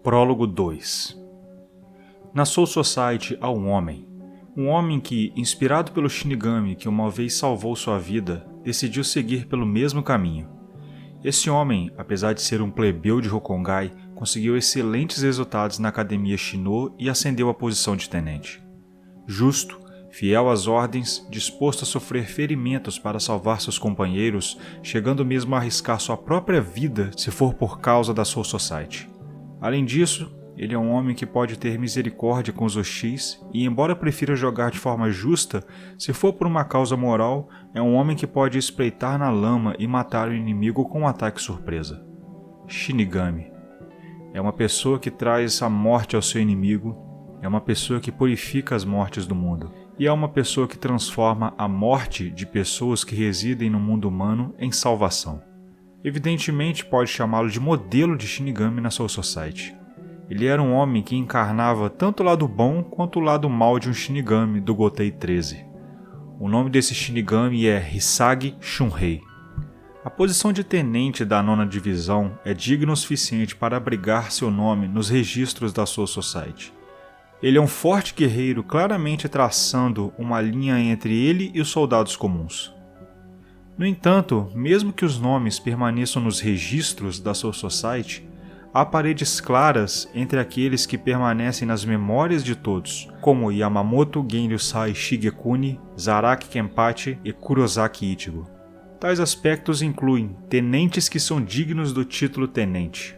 Prólogo 2. Na Soul Society há um homem que, inspirado pelo Shinigami que uma vez salvou sua vida, decidiu seguir pelo mesmo caminho. Esse homem, apesar de ser um plebeu de Hokkongai, conseguiu excelentes resultados na Academia Shinnô e ascendeu à posição de tenente. Justo, fiel às ordens, disposto a sofrer ferimentos para salvar seus companheiros, chegando mesmo a arriscar sua própria vida se for por causa da Soul Society. Além disso, ele é um homem que pode ter misericórdia com os hostis e, embora prefira jogar de forma justa, se for por uma causa moral, é um homem que pode espreitar na lama e matar o inimigo com um ataque surpresa. Shinigami é uma pessoa que traz a morte ao seu inimigo, é uma pessoa que purifica as mortes do mundo, e é uma pessoa que transforma a morte de pessoas que residem no mundo humano em salvação. Evidentemente pode chamá-lo de modelo de Shinigami na Soul Society. Ele era um homem que encarnava tanto o lado bom quanto o lado mal de um Shinigami do Gotei 13. O nome desse Shinigami é Hisagi Shunrei. A posição de tenente da 9ª Divisão é digna o suficiente para abrigar seu nome nos registros da Soul Society. Ele é um forte guerreiro claramente traçando uma linha entre ele e os soldados comuns. No entanto, mesmo que os nomes permaneçam nos registros da Soul Society, há paredes claras entre aqueles que permanecem nas memórias de todos, como Yamamoto Genryusai Shigekuni, Zaraki Kenpachi e Kurosaki Ichigo. Tais aspectos incluem tenentes que são dignos do título tenente.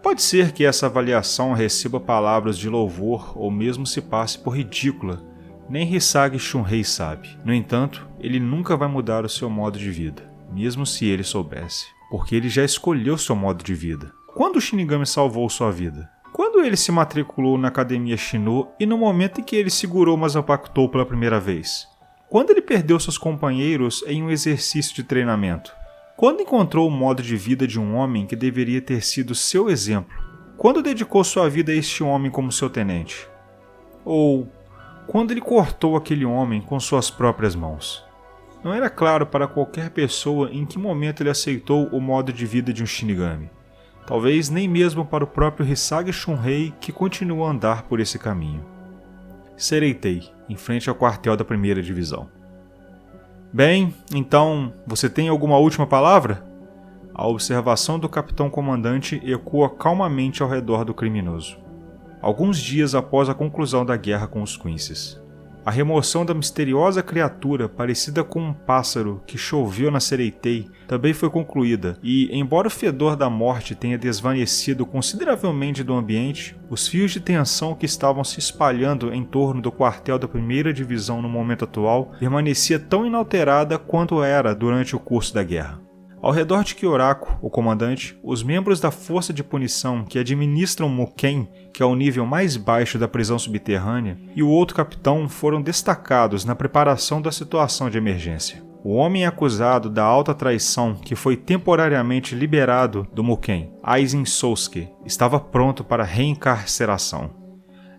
Pode ser que essa avaliação receba palavras de louvor ou mesmo se passe por ridícula, nem Hisagi Shunrei sabe. No entanto, ele nunca vai mudar o seu modo de vida, mesmo se ele soubesse, porque ele já escolheu seu modo de vida. Quando o Shinigami salvou sua vida? Quando ele se matriculou na Academia Shinnô e no momento em que ele segurou Mazapactou pela primeira vez? Quando ele perdeu seus companheiros em um exercício de treinamento? Quando encontrou o modo de vida de um homem que deveria ter sido seu exemplo? Quando dedicou sua vida a este homem como seu tenente? Ou quando ele cortou aquele homem com suas próprias mãos? Não era claro para qualquer pessoa em que momento ele aceitou o modo de vida de um Shinigami. Talvez nem mesmo para o próprio Hisagi Shunrei, que continua a andar por esse caminho. Sereitei, em frente ao quartel da 1ª Divisão. Bem, então, você tem alguma última palavra? A observação do capitão comandante ecoa calmamente ao redor do criminoso. Alguns dias após a conclusão da guerra com os Quincy's. A remoção da misteriosa criatura parecida com um pássaro que choveu na Sereitei também foi concluída e, embora o fedor da morte tenha desvanecido consideravelmente do ambiente, os fios de tensão que estavam se espalhando em torno do quartel da 1ª Divisão no momento atual permanecia tão inalterada quanto era durante o curso da guerra. Ao redor de Kyorako, o comandante, os membros da força de punição que administram Muken, que é o nível mais baixo da prisão subterrânea, e o outro capitão foram destacados na preparação da situação de emergência. O homem acusado da alta traição que foi temporariamente liberado do Muken, Aizen Sousuke, estava pronto para reencarceração.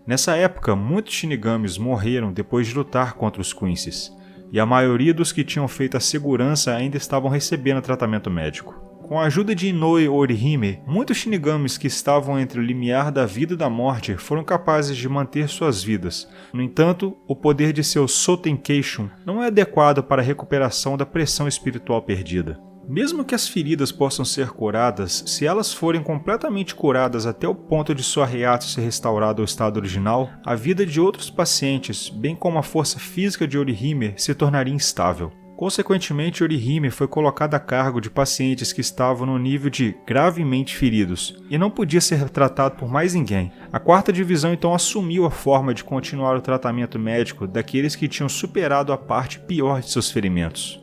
Nessa época, muitos Shinigamis morreram depois de lutar contra os Quincy's, e a maioria dos que tinham feito a segurança ainda estavam recebendo tratamento médico. Com a ajuda de Inoue Orihime, muitos Shinigamis que estavam entre o limiar da vida e da morte foram capazes de manter suas vidas. No entanto, o poder de seu Sotenkeishun não é adequado para a recuperação da pressão espiritual perdida. Mesmo que as feridas possam ser curadas, se elas forem completamente curadas até o ponto de sua Reiatsu ser restaurada ao estado original, a vida de outros pacientes, bem como a força física de Orihime, se tornaria instável. Consequentemente, Orihime foi colocada a cargo de pacientes que estavam no nível de gravemente feridos e não podia ser tratado por mais ninguém. A 4ª Divisão então assumiu a forma de continuar o tratamento médico daqueles que tinham superado a parte pior de seus ferimentos.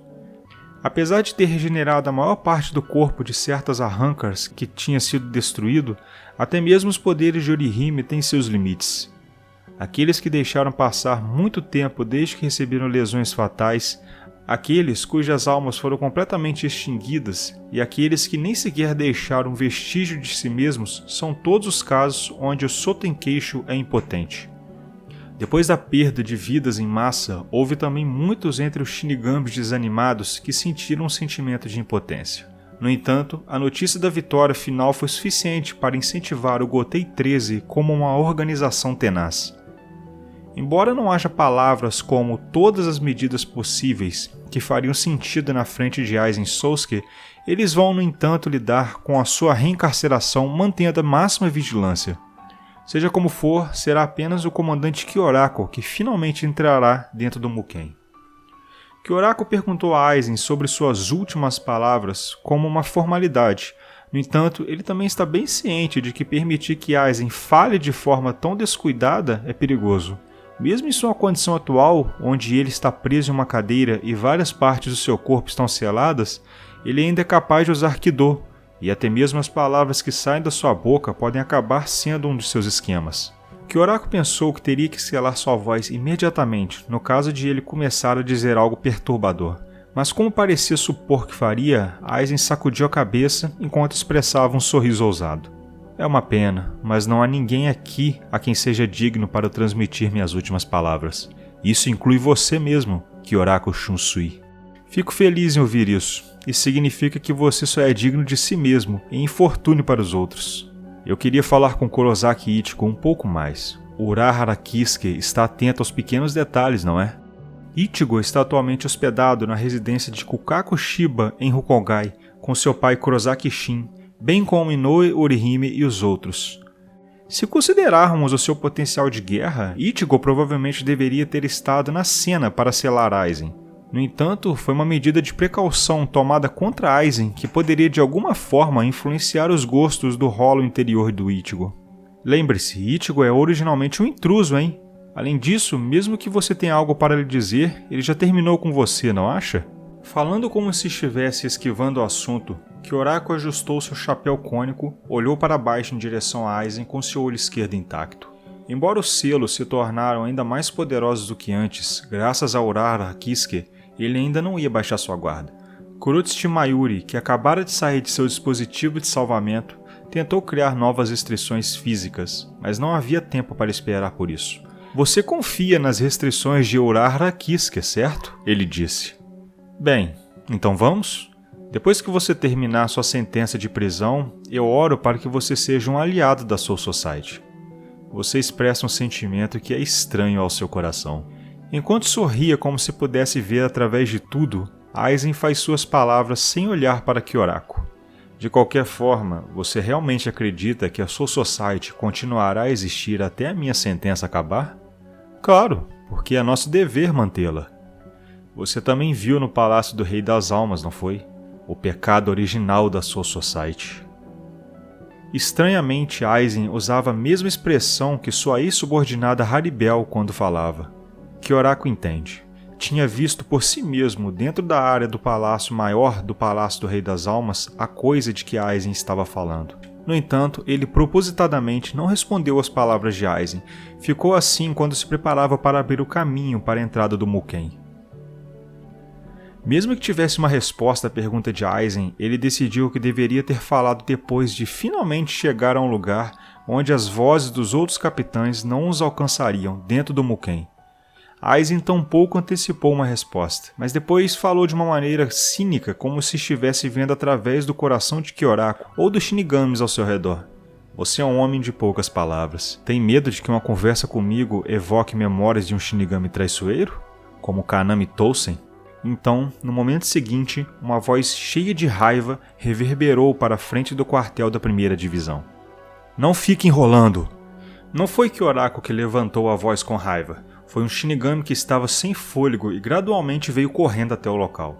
Apesar de ter regenerado a maior parte do corpo de certas arrancas que tinha sido destruído, até mesmo os poderes de Orihime têm seus limites. Aqueles que deixaram passar muito tempo desde que receberam lesões fatais, aqueles cujas almas foram completamente extinguidas e aqueles que nem sequer deixaram um vestígio de si mesmos são todos os casos onde o Sotenkeishu é impotente. Depois da perda de vidas em massa, houve também muitos entre os Shinigamis desanimados que sentiram um sentimento de impotência. No entanto, a notícia da vitória final foi suficiente para incentivar o Gotei 13 como uma organização tenaz. Embora não haja palavras como todas as medidas possíveis que fariam sentido na frente de Aizen Sousuke, eles vão, no entanto, lidar com a sua reencarceração mantendo a máxima vigilância. Seja como for, será apenas o comandante Kyorako que finalmente entrará dentro do Muken. Kyorako perguntou a Aizen sobre suas últimas palavras como uma formalidade. No entanto, ele também está bem ciente de que permitir que Aizen fale de forma tão descuidada é perigoso. Mesmo em sua condição atual, onde ele está preso em uma cadeira e várias partes do seu corpo estão seladas, ele ainda é capaz de usar Kido, e até mesmo as palavras que saem da sua boca podem acabar sendo um de seus esquemas. Kyorako pensou que teria que selar sua voz imediatamente, no caso de ele começar a dizer algo perturbador. Mas como parecia supor que faria, Aizen sacudiu a cabeça enquanto expressava um sorriso ousado. É uma pena, mas não há ninguém aqui a quem seja digno para eu transmitir minhas últimas palavras. Isso inclui você mesmo, Kyorako Shunsui. Fico feliz em ouvir isso. Isso significa que você só é digno de si mesmo e infortúnio para os outros. Eu queria falar com Kurosaki Ichigo um pouco mais. Urahara Kisuke está atento aos pequenos detalhes, não é? Ichigo está atualmente hospedado na residência de Kukaku Shiba em Rukogai, com seu pai Kurosaki Shin, bem como Inoue Orihime e os outros. Se considerarmos o seu potencial de guerra, Ichigo provavelmente deveria ter estado na cena para selar Aizen. No entanto, foi uma medida de precaução tomada contra Aizen que poderia de alguma forma influenciar os gostos do rolo interior do Ichigo. Lembre-se, Ichigo é originalmente um intruso, hein? Além disso, mesmo que você tenha algo para lhe dizer, ele já terminou com você, não acha? Falando como se estivesse esquivando o assunto, Kyorako ajustou seu chapéu cônico, olhou para baixo em direção a Aizen com seu olho esquerdo intacto. Embora os selos se tornaram ainda mais poderosos do que antes, graças a Urahara Kisuke, ele ainda não ia baixar sua guarda. Kurotsuchi Mayuri, que acabara de sair de seu dispositivo de salvamento, tentou criar novas restrições físicas, mas não havia tempo para esperar por isso. Você confia nas restrições de Urahara Kisuke, certo? Ele disse. Bem, então vamos? Depois que você terminar sua sentença de prisão, eu oro para que você seja um aliado da Soul Society. Você expressa um sentimento que é estranho ao seu coração. Enquanto sorria como se pudesse ver através de tudo, Aizen faz suas palavras sem olhar para Kyorako. De qualquer forma, você realmente acredita que a Soul Society continuará a existir até a minha sentença acabar? Claro, porque é nosso dever mantê-la. Você também viu no Palácio do Rei das Almas, não foi? O pecado original da Soul Society. Estranhamente, Aizen usava a mesma expressão que sua ex-subordinada Haribel quando falava. Kyorako entende. Tinha visto por si mesmo, dentro da área do palácio maior do Palácio do Rei das Almas, a coisa de que Aizen estava falando. No entanto, ele propositadamente não respondeu às palavras de Aizen. Ficou assim quando se preparava para abrir o caminho para a entrada do Muken. Mesmo que tivesse uma resposta à pergunta de Aizen, ele decidiu que deveria ter falado depois de finalmente chegar a um lugar onde as vozes dos outros capitães não os alcançariam dentro do Muken. Aizen tampouco antecipou uma resposta, mas depois falou de uma maneira cínica, como se estivesse vendo através do coração de Kyorako ou dos Shinigamis ao seu redor. Você é um homem de poucas palavras. Tem medo de que uma conversa comigo evoque memórias de um Shinigami traiçoeiro? Como Kanami Tousen? Então, no momento seguinte, uma voz cheia de raiva reverberou para a frente do quartel da primeira divisão. Não fique enrolando! Não foi Kyorako que levantou a voz com raiva. Foi um Shinigami que estava sem fôlego e gradualmente veio correndo até o local.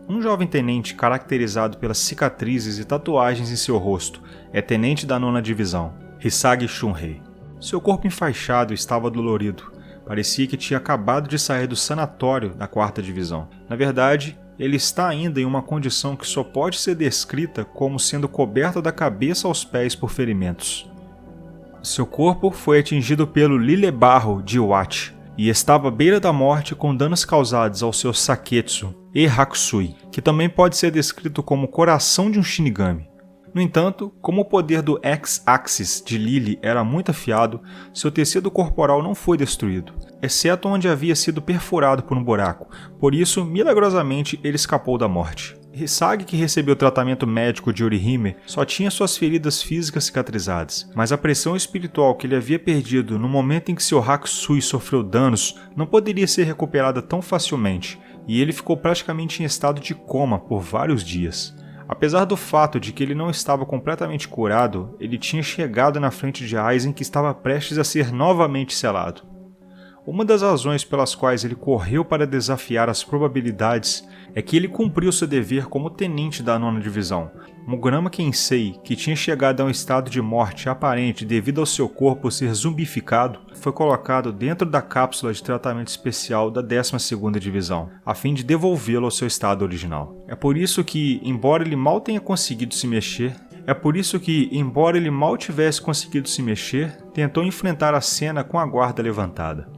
Um jovem tenente caracterizado pelas cicatrizes e tatuagens em seu rosto é tenente da 9ª divisão, Hisagi Shunrei. Seu corpo enfaixado estava dolorido. Parecia que tinha acabado de sair do sanatório da 4ª divisão. Na verdade, ele está ainda em uma condição que só pode ser descrita como sendo coberto da cabeça aos pés por ferimentos. Seu corpo foi atingido pelo Lilebarro de Iwate e estava à beira da morte com danos causados ao seu Saketsu e Hakusui, que também pode ser descrito como o coração de um Shinigami. No entanto, como o poder do X-Axis de Lily era muito afiado, seu tecido corporal não foi destruído, exceto onde havia sido perfurado por um buraco, por isso, milagrosamente, ele escapou da morte. Hisagi, que recebeu tratamento médico de Orihime, só tinha suas feridas físicas cicatrizadas, mas a pressão espiritual que ele havia perdido no momento em que seu Hakusui sofreu danos não poderia ser recuperada tão facilmente, e ele ficou praticamente em estado de coma por vários dias. Apesar do fato de que ele não estava completamente curado, ele tinha chegado na frente de Aizen, que estava prestes a ser novamente selado. Uma das razões pelas quais ele correu para desafiar as probabilidades é que ele cumpriu seu dever como tenente da 9ª Divisão. Mugurama Kensei, que tinha chegado a um estado de morte aparente devido ao seu corpo ser zumbificado, foi colocado dentro da cápsula de tratamento especial da 12ª Divisão, a fim de devolvê-lo ao seu estado original. É por isso que, embora ele mal tivesse conseguido se mexer, tentou enfrentar a cena com a guarda levantada.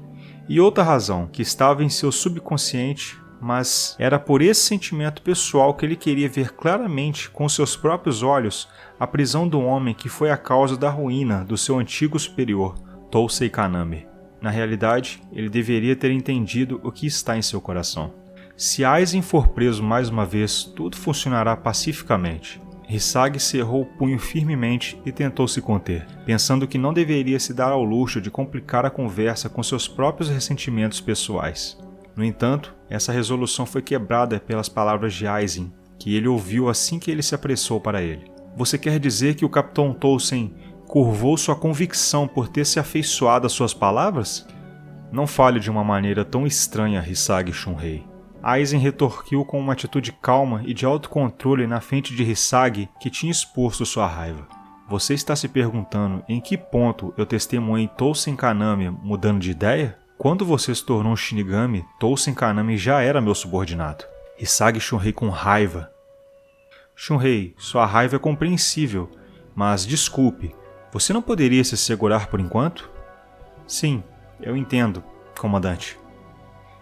E outra razão, que estava em seu subconsciente, mas era por esse sentimento pessoal que ele queria ver claramente com seus próprios olhos a prisão do homem que foi a causa da ruína do seu antigo superior, Tousei Kaname. Na realidade, ele deveria ter entendido o que está em seu coração. Se Aizen for preso mais uma vez, tudo funcionará pacificamente. Hisagi cerrou o punho firmemente e tentou se conter, pensando que não deveria se dar ao luxo de complicar a conversa com seus próprios ressentimentos pessoais. No entanto, essa resolução foi quebrada pelas palavras de Aizen, que ele ouviu assim que ele se apressou para ele. Você quer dizer que o Capitão Tousei curvou sua convicção por ter se afeiçoado às suas palavras? Não fale de uma maneira tão estranha, Hisagi Shunrei. Aizen retorquiu com uma atitude calma e de autocontrole na frente de Hisagi, que tinha exposto sua raiva. Você está se perguntando em que ponto eu testemunhei Tousei Kaname mudando de ideia? Quando você se tornou um Shinigami, Tousei Kaname já era meu subordinado. Hisagi Shunrei com raiva. Shunrei, sua raiva é compreensível, mas desculpe, você não poderia se segurar por enquanto? Sim, eu entendo, comandante.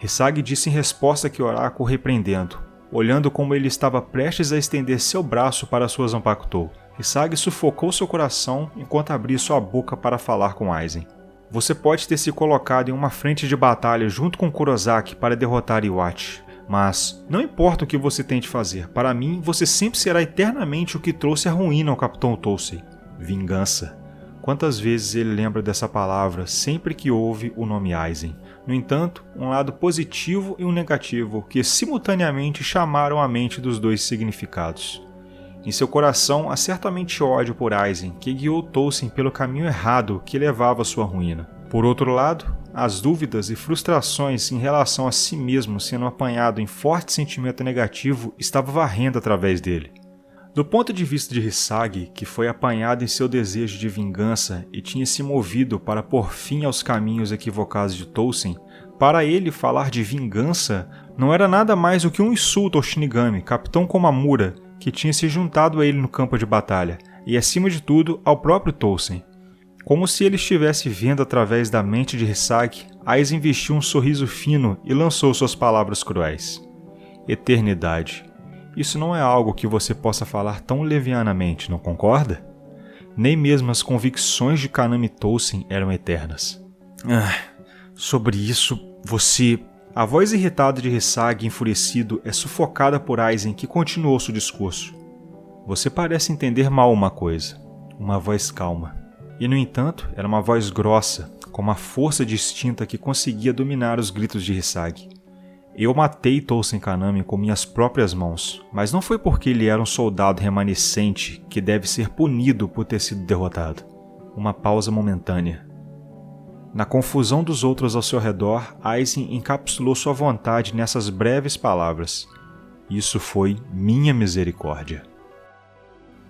Hisagi disse em resposta que Oraku repreendendo, olhando como ele estava prestes a estender seu braço para sua Zanpakutou. Hisagi sufocou seu coração enquanto abria sua boca para falar com Aizen. Você pode ter se colocado em uma frente de batalha junto com Kurosaki para derrotar Iwate, mas não importa o que você tente fazer, para mim você sempre será eternamente o que trouxe a ruína ao Capitão Tousei. Vingança. Quantas vezes ele lembra dessa palavra sempre que ouve o nome Aizen? No entanto, um lado positivo e um negativo que simultaneamente chamaram a mente dos dois significados. Em seu coração há certamente ódio por Aizen, que guiou Tousei pelo caminho errado que levava à sua ruína. Por outro lado, as dúvidas e frustrações em relação a si mesmo sendo apanhado em forte sentimento negativo estavam varrendo através dele. Do ponto de vista de Hisagi, que foi apanhado em seu desejo de vingança e tinha se movido para pôr fim aos caminhos equivocados de Tousei, para ele falar de vingança não era nada mais do que um insulto ao Shinigami, Capitão Komamura, que tinha se juntado a ele no campo de batalha, e acima de tudo ao próprio Tousei. Como se ele estivesse vendo através da mente de Hisagi, Aizen vestiu um sorriso fino e lançou suas palavras cruéis. Eternidade. Isso não é algo que você possa falar tão levianamente, não concorda? Nem mesmo as convicções de Kaname Tousei eram eternas. Sobre isso, você... A voz irritada de Hisagi, enfurecido, é sufocada por Aizen, que continuou seu discurso. Você parece entender mal uma coisa. Uma voz calma. E, no entanto, era uma voz grossa, com uma força distinta que conseguia dominar os gritos de Hisagi. Eu matei Tousei Kaname com minhas próprias mãos, mas não foi porque ele era um soldado remanescente que deve ser punido por ter sido derrotado. Uma pausa momentânea. Na confusão dos outros ao seu redor, Aizen encapsulou sua vontade nessas breves palavras. Isso foi minha misericórdia.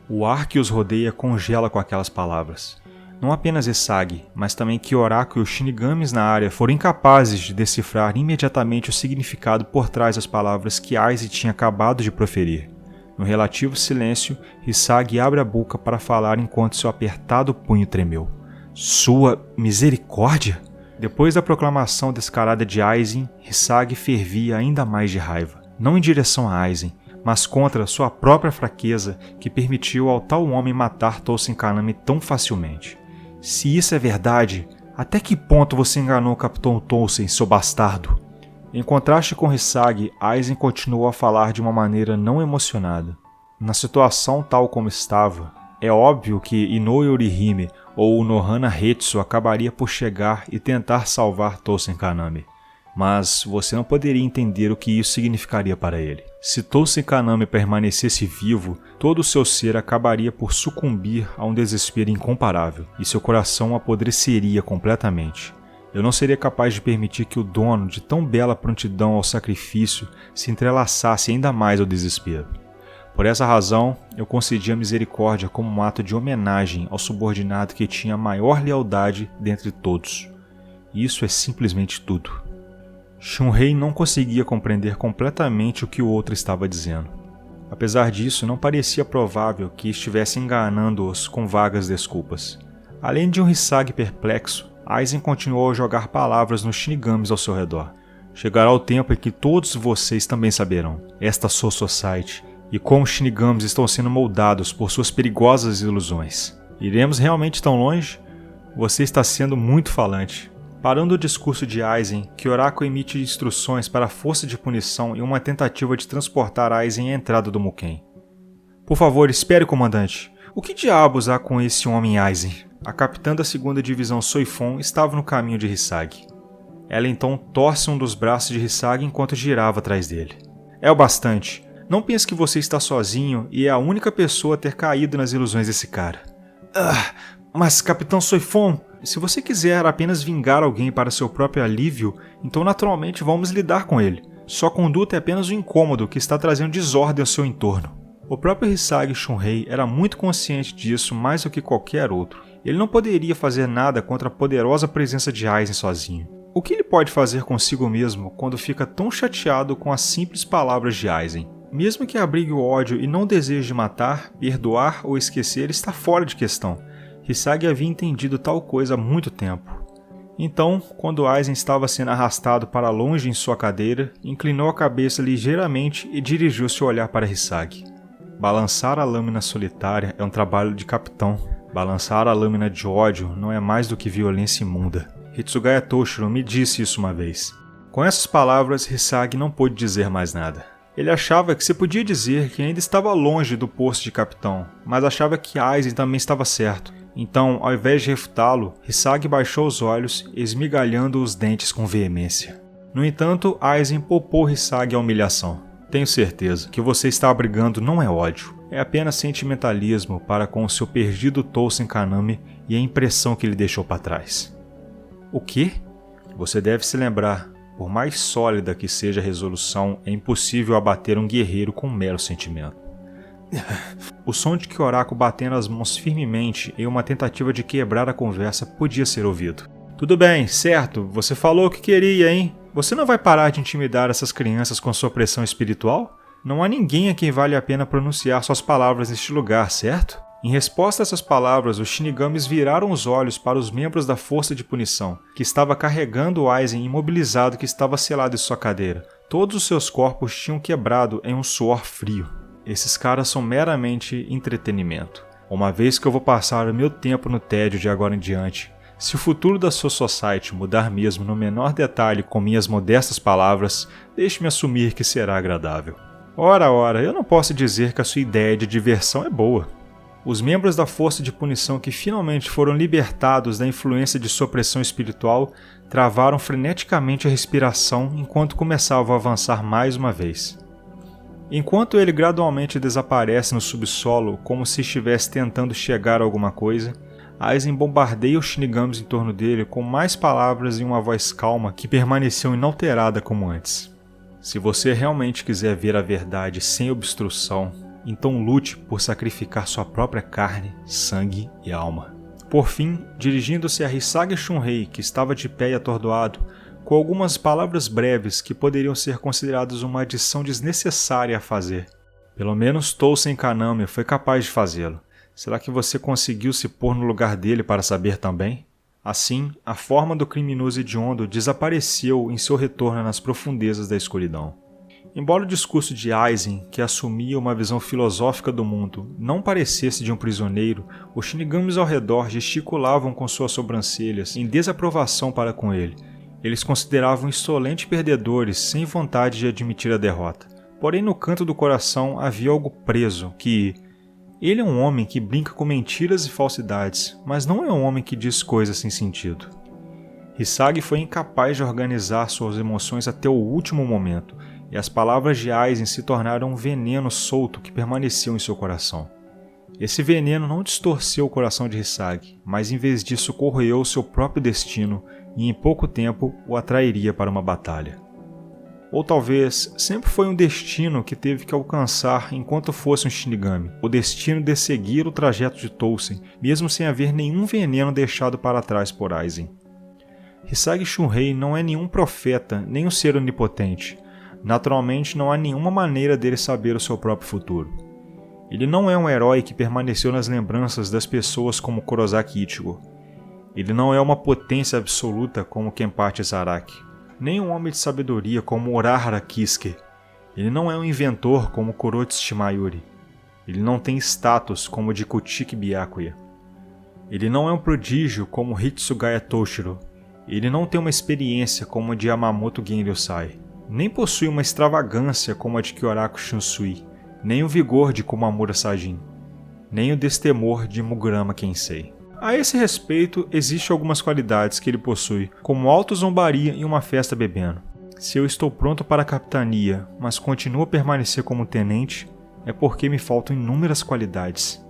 O ar que os rodeia congela com aquelas palavras. Não apenas Hisagi, mas também Kyoraku e os Shinigamis na área foram incapazes de decifrar imediatamente o significado por trás das palavras que Aizen tinha acabado de proferir. No relativo silêncio, Hisagi abre a boca para falar enquanto seu apertado punho tremeu. Sua misericórdia? Depois da proclamação descarada de Aizen, Hisagi fervia ainda mais de raiva. Não em direção a Aizen, mas contra sua própria fraqueza que permitiu ao tal homem matar Tousei Kaname tão facilmente. Se isso é verdade, até que ponto você enganou o Capitão Tousei, seu bastardo? Em contraste com Hisagi, Aizen continuou a falar de uma maneira não emocionada. Na situação tal como estava, é óbvio que Inoue Orihime ou Nohana Hetsu acabaria por chegar e tentar salvar Tousen Kaname. Mas você não poderia entender o que isso significaria para ele. Se Tousen Kaname permanecesse vivo, todo o seu ser acabaria por sucumbir a um desespero incomparável, e seu coração apodreceria completamente. Eu não seria capaz de permitir que o dono de tão bela prontidão ao sacrifício se entrelaçasse ainda mais ao desespero. Por essa razão, eu concedi a misericórdia como um ato de homenagem ao subordinado que tinha a maior lealdade dentre todos. E isso é simplesmente tudo. Shunrei não conseguia compreender completamente o que o outro estava dizendo. Apesar disso, não parecia provável que estivesse enganando-os com vagas desculpas. Além de um Hisagi perplexo, Aizen continuou a jogar palavras nos Shinigamis ao seu redor. Chegará o tempo em que todos vocês também saberão. Esta Soul Society e como os Shinigamis estão sendo moldados por suas perigosas ilusões. Iremos realmente tão longe? Você está sendo muito falante. Parando o discurso de Aizen, Kyorako emite instruções para a força de punição em uma tentativa de transportar Aizen à entrada do Muken. Por favor, espere, comandante. O que diabos há com esse homem Aizen? A capitã da 2ª Divisão Soifon estava no caminho de Hisagi. Ela então torce um dos braços de Hisagi enquanto girava atrás dele. É o bastante. Não pense que você está sozinho e é a única pessoa a ter caído nas ilusões desse cara. Mas, Capitão Soifon, se você quiser apenas vingar alguém para seu próprio alívio, então naturalmente vamos lidar com ele. Sua conduta é apenas um incômodo que está trazendo desordem ao seu entorno. O próprio Hisagi Shunrei era muito consciente disso mais do que qualquer outro. Ele não poderia fazer nada contra a poderosa presença de Aizen sozinho. O que ele pode fazer consigo mesmo quando fica tão chateado com as simples palavras de Aizen? Mesmo que abrigue o ódio e não deseje matar, perdoar ou esquecer, está fora de questão. Hisagi havia entendido tal coisa há muito tempo. Então, quando Aizen estava sendo arrastado para longe em sua cadeira, inclinou a cabeça ligeiramente e dirigiu seu olhar para Hisagi. Balançar a lâmina solitária é um trabalho de capitão. Balançar a lâmina de ódio não é mais do que violência imunda. Hitsugaya Toshiro me disse isso uma vez. Com essas palavras, Hisagi não pôde dizer mais nada. Ele achava que se podia dizer que ainda estava longe do posto de capitão, mas achava que Aizen também estava certo. Então, ao invés de refutá-lo, Hisagi baixou os olhos, esmigalhando os dentes com veemência. No entanto, Aizen poupou Hisagi a humilhação. Tenho certeza que você está abrigando não é ódio, é apenas sentimentalismo para com o seu perdido Tousen Kaname e a impressão que ele deixou para trás. O quê? Você deve se lembrar. Por mais sólida que seja a resolução, é impossível abater um guerreiro com um mero sentimento. O som de Kyorako batendo as mãos firmemente em uma tentativa de quebrar a conversa podia ser ouvido. Tudo bem, certo, você falou o que queria, hein? Você não vai parar de intimidar essas crianças com sua pressão espiritual? Não há ninguém a quem vale a pena pronunciar suas palavras neste lugar, certo? Em resposta a essas palavras, os Shinigamis viraram os olhos para os membros da força de punição, que estava carregando o Aizen imobilizado que estava selado em sua cadeira. Todos os seus corpos tinham quebrado em um suor frio. Esses caras são meramente entretenimento. Uma vez que eu vou passar o meu tempo no tédio de agora em diante, se o futuro da Soul Society mudar mesmo no menor detalhe com minhas modestas palavras, deixe-me assumir que será agradável. Ora, eu não posso dizer que a sua ideia de diversão é boa. Os membros da força de punição que finalmente foram libertados da influência de sua pressão espiritual travaram freneticamente a respiração enquanto começavam a avançar mais uma vez. Enquanto ele gradualmente desaparece no subsolo como se estivesse tentando chegar a alguma coisa, Aizen bombardeia os Shinigamis em torno dele com mais palavras e uma voz calma que permaneceu inalterada como antes. Se você realmente quiser ver a verdade sem obstrução, então lute por sacrificar sua própria carne, sangue e alma. Por fim, dirigindo-se a Hisagi Shunrei, que estava de pé e atordoado, com algumas palavras breves que poderiam ser consideradas uma adição desnecessária a fazer. Pelo menos Tousen Kaname foi capaz de fazê-lo. Será que você conseguiu se pôr no lugar dele para saber também? Assim, a forma do criminoso hediondo desapareceu em seu retorno nas profundezas da escuridão. Embora o discurso de Aizen, que assumia uma visão filosófica do mundo, não parecesse de um prisioneiro, os Shinigamis ao redor gesticulavam com suas sobrancelhas em desaprovação para com ele, Eles consideravam insolentes perdedores sem vontade de admitir a derrota. Porém, no canto do coração havia algo preso que... Ele é um homem que brinca com mentiras e falsidades, mas não é um homem que diz coisas sem sentido. Hisagi foi incapaz de organizar suas emoções até o último momento, e as palavras de Aizen se tornaram um veneno solto que permaneceu em seu coração. Esse veneno não distorceu o coração de Hisagi, mas em vez disso corroeu seu próprio destino e em pouco tempo o atrairia para uma batalha. Ou talvez sempre foi um destino que teve que alcançar enquanto fosse um Shinigami, o destino de seguir o trajeto de Tousen, mesmo sem haver nenhum veneno deixado para trás por Aizen. Hisagi Shunrei não é nenhum profeta, nem um ser onipotente. Naturalmente não há nenhuma maneira dele saber o seu próprio futuro. Ele não é um herói que permaneceu nas lembranças das pessoas como Kurosaki Ichigo. Ele não é uma potência absoluta como Kenpachi Zaraki. Nem um homem de sabedoria como Urahara Kisuke. Ele não é um inventor como Kurotsu Shimayuri. Ele não tem status como o de Kuchiki Byakuya. Ele não é um prodígio como Hitsugaya Toshiro. Ele não tem uma experiência como a de Yamamoto Genryusai. Nem possui uma extravagância como a de Kyoraku Shunsui. Nem o vigor de Komamura Sajin. Nem o destemor de Mugurama Kensei. A esse respeito, existem algumas qualidades que ele possui, como autozombaria em uma festa bebendo. Se eu estou pronto para a capitania, mas continuo a permanecer como tenente, é porque me faltam inúmeras qualidades.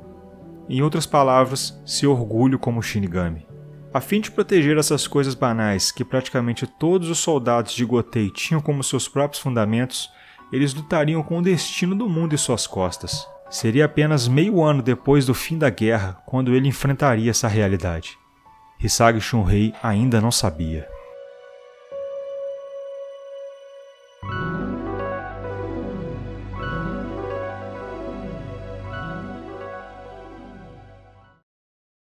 Em outras palavras, se orgulho como Shinigami. A fim de proteger essas coisas banais que praticamente todos os soldados de Gotei tinham como seus próprios fundamentos, eles lutariam com o destino do mundo em suas costas. Seria apenas meio ano depois do fim da guerra quando ele enfrentaria essa realidade. Hisagi Shunrei ainda não sabia.